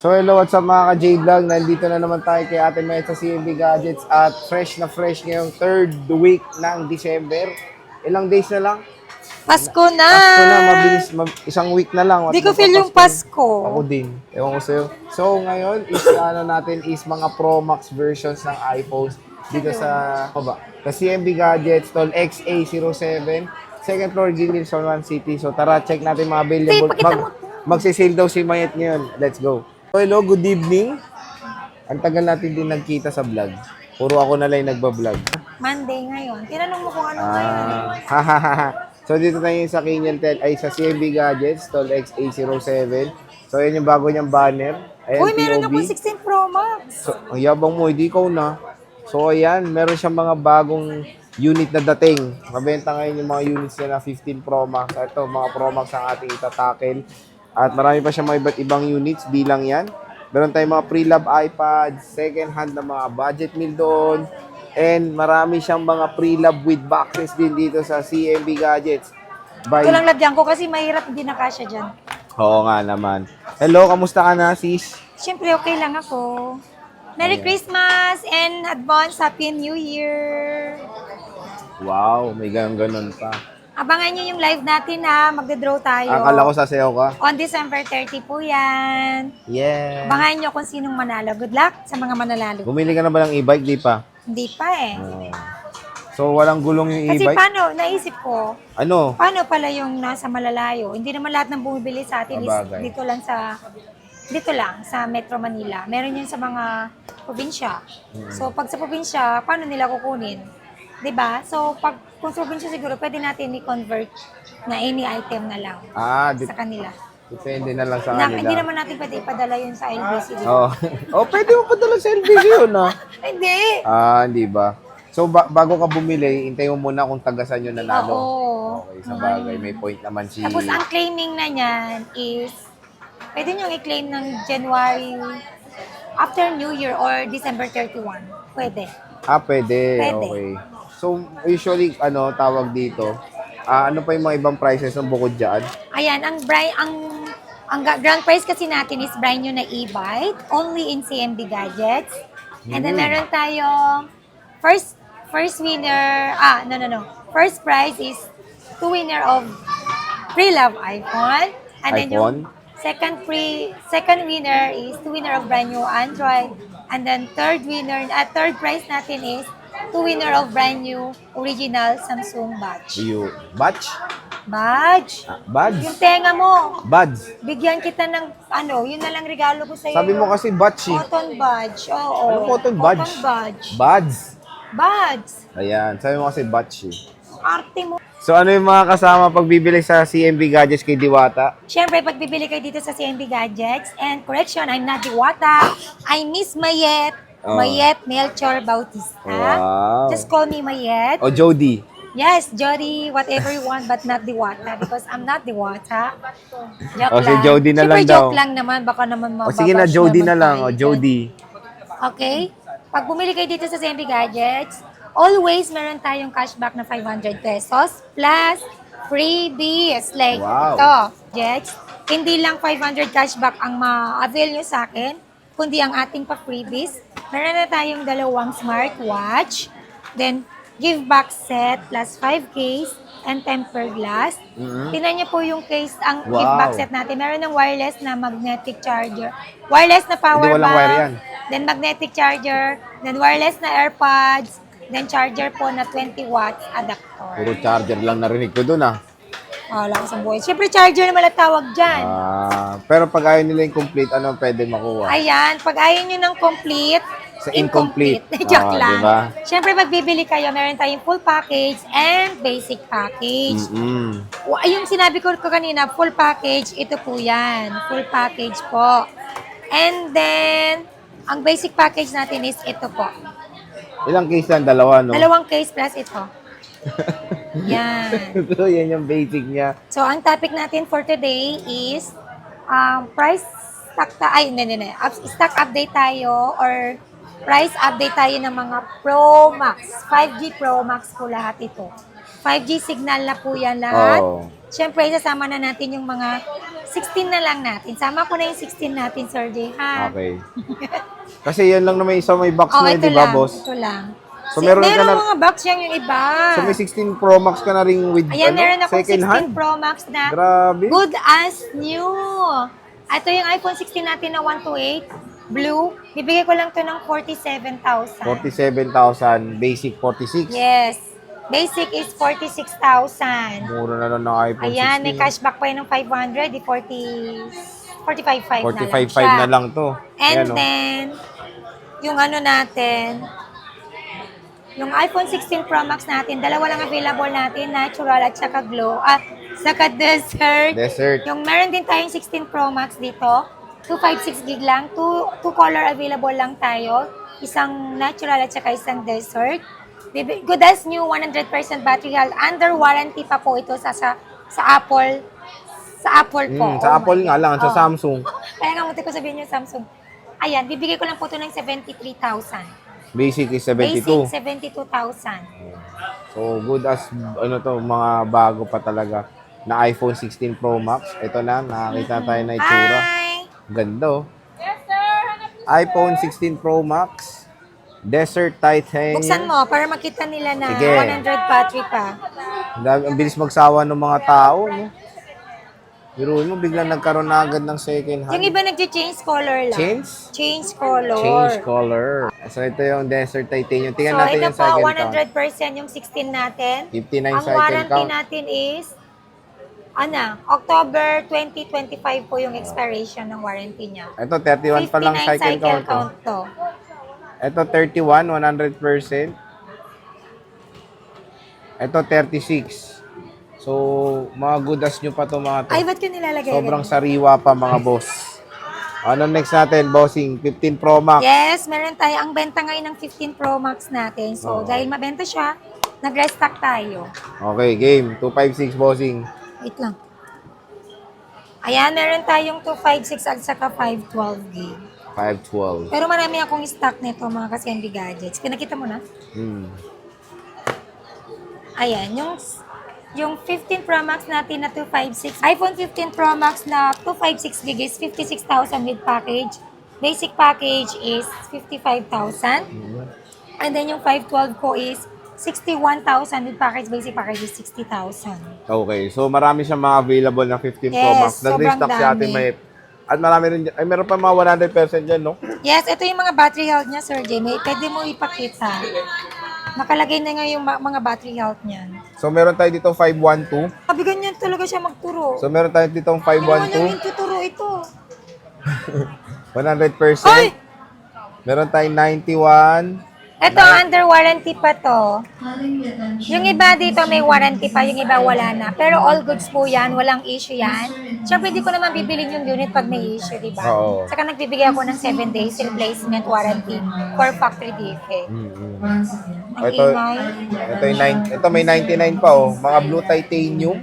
So hello, what's up mga ka-J-Vlog? Nandito na naman tayo kay Ate Met sa CMB Gadgets at fresh na fresh ngayong third week ng December. Ilang days na lang? Pasko na! Pasko na, mabilis, isang week na lang. Di ko feel yung Pasko. Ako din, ewan ko sa'yo. So ngayon, natin is mga Pro Max versions ng iPhones dito sa CMB Gadgets, Tol XA07, second floor, Gilil, Zone 1 City. So tara, check natin mga available. Magsisale daw si Mayet ngayon. Let's go. So, hello, good evening. Ang tagal natin din nagkita sa vlog. Puro ako na lang nagbablog. Monday ngayon. Tinanong mo kung ano ngayon. So, dito tayo sa sa CMB Gadgets, Tol XA07. So, yun yung bago niyang banner. Ayan, Uy, meron POV. ako 16 Pro Max. So, ang yabang mo, hindi ikaw na. So, ayan, meron siyang mga bagong unit na dating. Mabenta ngayon yung mga units niya na 15 Pro Max. Ito, mga Pro Max ang ating itatakel. At marami pa siyang mga iba't ibang units, di lang yan. Meron tayong mga pre-love iPads, second hand na mga budget meal doon. And marami siyang mga pre-love with boxes din dito sa CMB Gadgets. Ito lang ladyan ko kasi mahirap hindi nakasya dyan. Oo nga naman. Hello, kamusta ka na, sis? Siyempre, okay lang ako. Merry Christmas and advance Happy New Year! Wow, may ganun pa. Abangan nyo yung live natin ha. Magda-draw tayo. Akala ko sasayaw ka. On December 30 po yan. Yeah. Abangan nyo kung sinong manalo. Good luck sa mga mananalo. Bumili ka na ba ng e-bike? Di pa. Hindi pa eh. So, walang gulong yung Kasi e-bike? paano, naisip ko, Ano? paano pala yung nasa malalayo? Hindi naman lahat ng bumibili sa atin is Sabagay. dito lang sa Metro Manila. Meron yun sa mga probinsya. So pag sa probinsya, paano nila kukunin? 'Di ba? So pag kung sa probinsya siguro pwede natin i-convert na any item na lang sa kanila. Depende na lang sa Na, kanila. hindi naman natin pwede ipadala yun sa LBC. Di ba? Oh. Oh, pwede mo padala sa LBC yun, ah. Hindi. Hindi ba? So, bago ka bumili, hintay mo muna kung tagasan yun nanalo. Oo. Okay, sa bagay. May point naman si... Tapos ang claiming na niyan is pwede nyo i-claim ng January after New Year or December 31. Pwede. Pwede. Pwede. Okay. So, usually, tawag dito, ano pa yung mga ibang prices ng bukod dyan? Ayan, ang grand prize kasi natin is brand new na e-bike, only in CMB Gadgets. And then meron tayong first winner, no. First prize is 2 winner of pre-love iPhone. And then yung second winner is 2 winner of brand new Android. And then third prize natin is 2 winner of brand new original Samsung badge. Batch? Badge? Badge? Yung tenga mo. Badge? Bigyan kita ng yun na lang regalo ko sa'yo. Sabi mo kasi batch eh. Cotton badge. Oo. Ano cotton badge? Cotton badge. Badge? Badge. Ayan, sabi mo kasi batch eh. Arte mo. So ano yung mga kasama pag bibili sa CMB Gadgets kay Diwata? Siyempre, pag bibili kayo dito sa CMB Gadgets, and correction, I'm not Diwata. I Miss Mayet. Mayet Melchor Bautista. Wow. Just call me Mayet. O Jody? Yes, Jody, whatever you want, but not Diwata because I'm not Diwata. Joke O si lang. Jody na lang Siyempre, daw. joke lang naman. Baka naman mababash O sige na, Jody na lang. O tayo dyan. Jody. Okay? Pag bumili kayo dito sa CMB Gadgets, always meron tayong cashback na 500 pesos plus freebies. Like ito, Jets, hindi lang 500 cashback ang ma-avail nyo sa akin, kundi ang ating pa-freebies. Meron na tayong 2 smartwatch, then give back set plus 5 case and tempered glass. Tingnan niyo po yung case, ang give back set natin. Meron ng wireless na magnetic charger, wireless na power walang bank, wire yan. then magnetic charger, then wireless na AirPods, then charger po na 20 watts adapter. Puro charger lang narinig ko dun ah. Wala ko sa buhay. Siyempre, charger naman ang tawag dyan. Pero pag ayaw nila yung complete, ano pwede makuha? Ayan, pag ayaw nyo ng complete, Sa incomplete. Joke lang. Diba? Siyempre, pag bibili kayo, meron tayong full package and basic package. Yung sinabi ko kanina, full package, ito po yan. Full package po. And then, ang basic package natin is ito po. Ilang case lang? 2, no? 2 case plus ito. Yan. So, yan yung basic niya. So, ang topic natin for today is stock update tayo or price update tayo ng mga Pro Max. 5G Pro Max po lahat ito. 5G signal na po yan lahat. Siyempre, isasama na natin yung mga 16 na lang natin. Sama ko na yung 16 natin, Sir J, ha? Okay. Kasi yan lang naman isa may box Oh, mo, ito di ba, lang. boss? Ito lang. So, meron ka na- mga box yan yung iba. So, may 16 Pro Max ka na rin with Ayan, meron akong second 16 hand? Pro Max na Grabe. good as new. Ito yung iPhone 16 natin na 128 blue. Bibigay ko lang to ng 47,000. 47,000, basic 46. Yes. Basic is 46,000. Mura na lang ng iPhone 16. Ayan, may cashback pa yun ng 500. Di 45,500 na lang 45.5 siya. na lang to. And Ayan, oh. then, yung ano natin, yung iPhone 16 Pro Max natin, dalawa lang available natin, natural at saka glow. Saka desert. Desert. Yung meron din tayong 16 Pro Max dito. 256 gig lang. Two color available lang tayo. Isang natural at saka isang desert. Good as new, 100% battery health. Under warranty pa po ito sa Apple. Sa Apple po. Sa Apple nga lang, sa Oh. Samsung. Kaya nga munti ko sabihin yung Samsung. Ayan, bibigay ko lang po ito ng 73,000. Basic is 72. Basic, 72,000. So, good as, mga bago pa talaga na iPhone 16 Pro Max. Ito na, nakakita tayo na itsura. Hi! Ganda, oh. iPhone 16 Pro Max. Desert Titanium. Buksan mo para makita nila na Sige. 100 battery pa. Ang bilis magsawa ng mga tao, no? Biruin mo, biglang nagkaroon na agad ng second hand. Yung iba nag-change color lang. Change? Change color. Change color. So, ito yung Desert Titanium. Tingnan So, natin ito yung po, cycle count. 100% yung 16 natin. 59 Ang cycle warranty count. natin is, October 2025 po yung expiration ng warranty niya. Ito, 31 pa lang 59 cycle count. count to. Ito, 31, 100%. Ito, 36. So, mga good as nyo pa to mga to. Ay, ba't ko nilalagay? Sobrang sariwa pa mga boss. Ano next natin, bossing? 15 Pro Max. Yes, meron tayo. Ang benta ngayon ng 15 Pro Max natin. So, Oo. dahil mabenta siya, nag-restock tayo. Okay, game. 256, bossing. Wait lang. Ayan, meron tayong 256 at saka 512 gig. 512. Pero marami akong stock nito, mga Kasenbi Gadgets. Kinakita mo na? Ayan, yung 15 Pro Max natin na 256. iPhone 15 Pro Max na 256 gig is 56,000 with package. Basic package is 55,000. And then yung 512 ko is 61,000 with package. Basic package is 60,000. Okay, so marami siyang mga available na 15 Pro Yes, Max. Nag-restock sobrang si Ate dami. May. At marami rin, ay meron pa mga 100% dyan, no? Yes, ito yung mga battery health niya, Sir Jay. Pwede mo ipakita. Nakalagay na nga yung mga battery health niyan. So meron tayo dito 512. Sabi ganyan talaga siya magturo. So meron tayo dito Hindi naman 512. namin tuturo ito. 100%. Ay! Meron tayong 91. Ito, under warranty pa to. Yung iba dito may warranty pa, yung iba wala na. Pero all goods po yan, walang issue yan. Siyempre, di ko naman bibilin yung unit pag may issue, di ba? Oo. Saka nagbibigay ako ng 7 days replacement warranty for factory defect. Ang Ito, ingay. ito may 99 pa, oh. Mga blue titanium.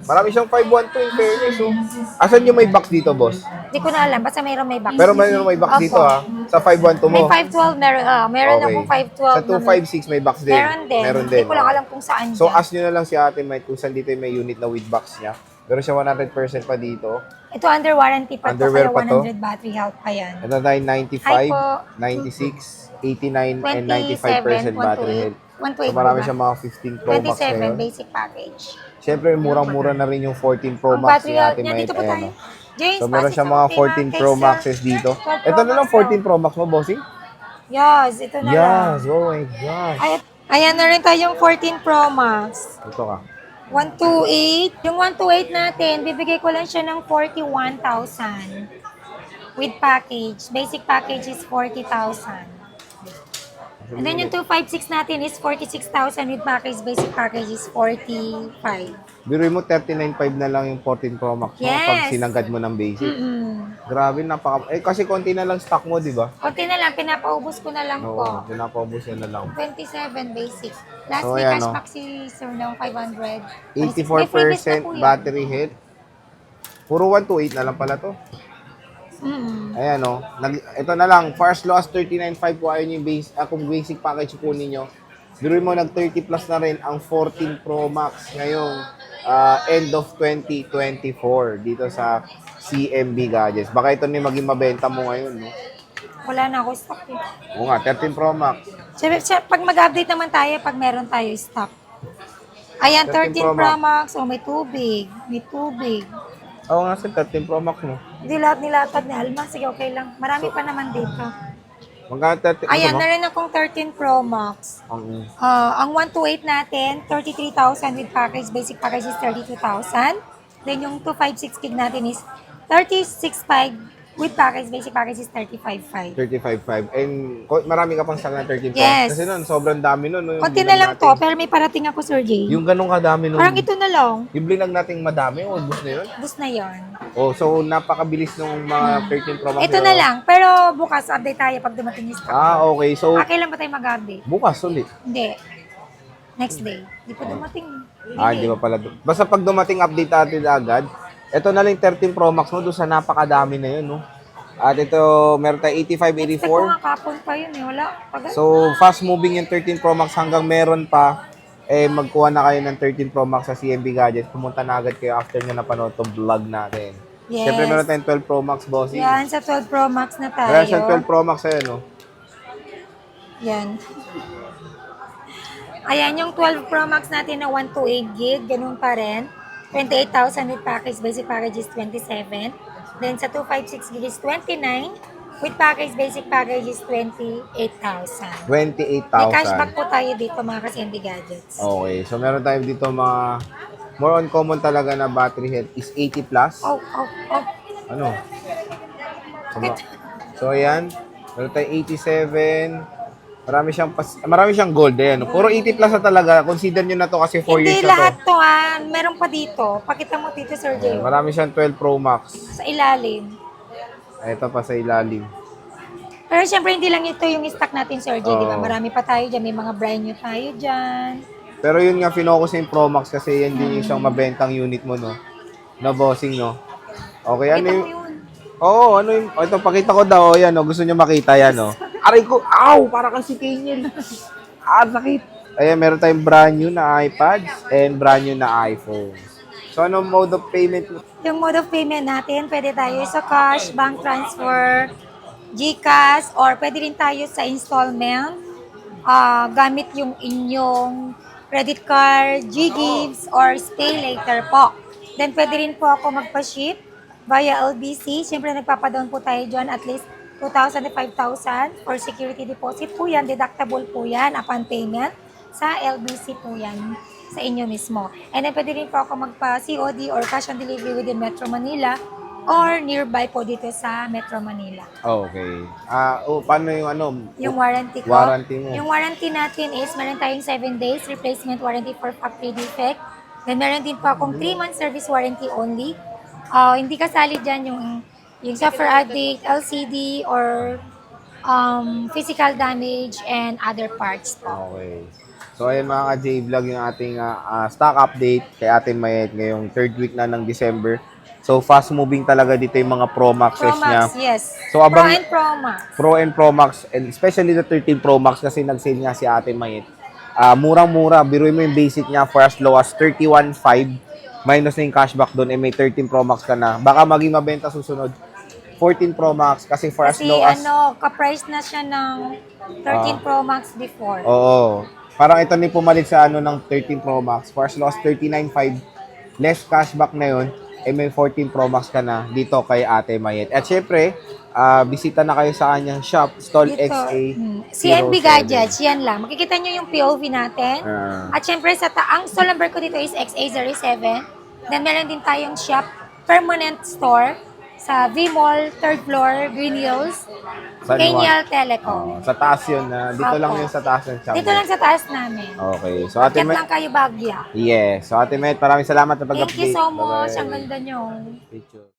Marami siyang 512 in fairness, oh. Asan yung may box dito, boss? Di ko na alam, basta mayroon may box. Pero mayroon may box Opo. dito, ha? Sa 512 mo. May 512 meron, meron akong 512. Sa 256 may box din. Meron din. Hindi ko lang alam kung saan So, dyan. ask nyo na lang si Ate Mike kung saan dito yung may unit na with box niya. Meron siya 100% pa dito. Ito under warranty pa to, Underwear kaya pa to? 100 battery health pa yan. Ito tayo 95, Hi po. 96, 89, and 27, 95% battery health. 128 So, marami ba? siyang mga 15 Pro Max 27 ngayon. basic package. Siyempre, murang-mura na rin yung 14 Pro Ang Max battery ni health Ate niya, Mike. dito po Ayan, tayo. oh. James, So, meron siyang mga 14 Pro Maxes dito. Ito na lang 14 Pro Max mo, bossing? Yes, ito na lang. Yes, oh my gosh. Ayan na rin tayong 14 Pro Max. Ito ka. 128. Yung 128 natin, bibigay ko lang siya ng 41,000 with package. Basic package is 40,000. And then yung 256 natin is 46,000 with package. Basic package is 45. Biruin mo, 39.5 na lang yung 14 Pro Max mo pag Yes. sinagad mo ng basic. Mm. Grabe, napaka... Eh, kasi konti na lang stock mo, di ba? Konti na lang, pinapaubos ko na lang Oo, po. pinapaubos yun na lang. 27 basic. Last So, week, ayan, cashback si Sir ng 500. 84% battery health. Puro 128 na lang pala to. Mm. Ayan, oh. Ito na lang, for as low as 39.5 po ayaw nyo yung kung basic package po ninyo. Biruin mo, nag-30 plus na rin ang 14 Pro Max ngayong end of 2024 dito sa CMB Gadgets. Baka ito na yung maging mabenta mo ngayon, no? Wala na ako stock eh. Oo nga, 13 Pro Max. Siyempre, pag mag-update naman tayo, pag meron tayo stock. Ayan, 13 13 Pro Pro Max. Oh, may tubig. May tubig. Oo nga, 13 Pro Max, no? Hindi lahat nilatag ni Alma. Sige, okay lang. Marami pa naman dito. Magkano 13? Ayan, Ano ba? meron akong 13 Pro Max. Ang Ang 128 natin, 33,000 with package. Basic package is 32,000. Then yung 256 gig natin is 36,500 with package. Basic package is 35,500. 35.5. And marami ka pang stock na 13 Pro. Yes. Kasi nun, sobrang dami nun. No, yung Konti na blinag lang to, natin. pero may parating ako, Sir Jay. Yung ganong kadami nun. Parang ito na lang. Yung blinag nating madami, ubus na yun. Bus na yon. Oh, so napakabilis nung mga 13 Pro Max. Ito na lang. Pero bukas, update tayo pag dumating yung stock. Ah, okay. So, Kailan ba tayo mag-update? bukas ulit. Hindi. Next day. Hindi pa dumating. Hindi pa pala. Basta pag dumating update natin agad, ito na lang 13 Pro Max mo doon sa napakadami na yun, no? At ito, meron tayong Expect ko 85, nga kapon pa yun eh. Wala. Pag- So, fast moving yung 13 Pro Max hanggang meron pa, magkuha na kayo ng 13 Pro Max sa CMB Gadgets. Pumunta na agad kayo after nyo napanood itong vlog natin. Yes. Siyempre, meron tayong 12 Pro Max, bossing. Yan, sa 12 Pro Max na tayo. Meron sa 12 Pro Max ayun, no? Yan. Ayan, yung 12 Pro Max natin na 128 gig, ganun pa rin. 28,000 with package, basic package is 27. Then sa 256 gig is 29. With package, basic package is 28,000. 28,000. May cashback po tayo dito mga ka-CMB Gadgets. Okay, so meron tayo dito mga more on common talaga na battery health is 80 plus. Oh. Ano? So ayan, meron tayo 87. Marami siyang gold ayan. Puro 80 plus na talaga. Consider nyo na to kasi 4 Hindi years na lahat to. to meron pa dito. Pakita mo dito, Sir Jay. Marami siyang 12 Pro Max. Sa ilalim. Ito pa sa ilalim. Pero syempre, hindi lang ito yung stock natin, Sir Jay, di ba? Oo. Marami pa tayo dyan. May mga brand new tayo dyan. Pero yun nga, finokus yung Pro Max kasi yan din yung isang mabentang unit mo, no? Na bossing, no? Okay, ano Kita yung... mo yun. Oo, ano yung... Ito, pakita ko daw. Yan, no? Gusto nyo makita yan, no? Aray ko! Ow! Para kang si Kanyel. Sakit. Ayan, meron tayong brand new na iPads and brand new na iPhones. So, anong mode of payment mo? Yung mode of payment natin, pwede tayo sa cash, bank transfer, GCash, or pwede rin tayo sa installment. Gamit yung inyong credit card, G-Gives, or Pay Later po. Then, pwede rin po ako magpa-ship via LBC. Siyempre, nagpapadown po tayo dyan at least 2,000 to 5,000 for security deposit po yan. Deductible po yan upon payment. Sa LBC po yan sa inyo mismo. And then, pwede rin po ako magpa-COD or cash on delivery within Metro Manila or nearby po dito sa Metro Manila. Okay. Paano yung ano? Yung warranty ko. Warranty mo. Yung warranty natin is meron tayong 7 days replacement warranty for factory defect. Then meron din po akong 3-month service warranty only. Hindi kasali dyan yung software update, LCD, or physical damage and other parts po. Okay. So, ayan mga ka-J-Vlog yung ating stock update kay Ate Mayet ngayong 3rd week na ng December. So, fast moving talaga dito yung mga Pro Maxes Pro niya. Max, yes. So, Pro and Pro Max. Pro and Pro Max, and especially the 13 Pro Max kasi nag-sale nga si Ate Mayet. Murang-mura. Biruin mo yung basic niya for as low as 31.5. Minus na yung cashback doon, may 13 Pro Max ka na. Baka maging mabenta susunod. 14 Pro Max kasi for as Kasi low as... ka-price na siya ng 13 Pro Max before. Oo. Parang ito ni pumalit sa ng 13 Pro Max. For as low as 39.5, less cashback na yun, may 14 Pro Max ka na dito kay Ate Mayet. At syempre, bisita na kayo sa kanyang shop, Stall Dito, XA. CNB 07. Gadgets, yan lang. Makikita nyo yung POV natin. Ah. At syempre, ang stall number ko dito is XA07. Then, meron din tayong shop, permanent store, sa V-Mall, 3rd floor, Green Hills, San Juan. Kenyal Telecom. Sa taas yun. Dito lang Opo. yun sa taas ng shop. Dito lang sa taas namin. Okay. So, Ate Akyat Mayet. lang kayo Bagya. Yes. So, Ate Mayet, maraming salamat sa pag-update. Thank you so much. Bye-bye. Ang ganda nyo. Picture.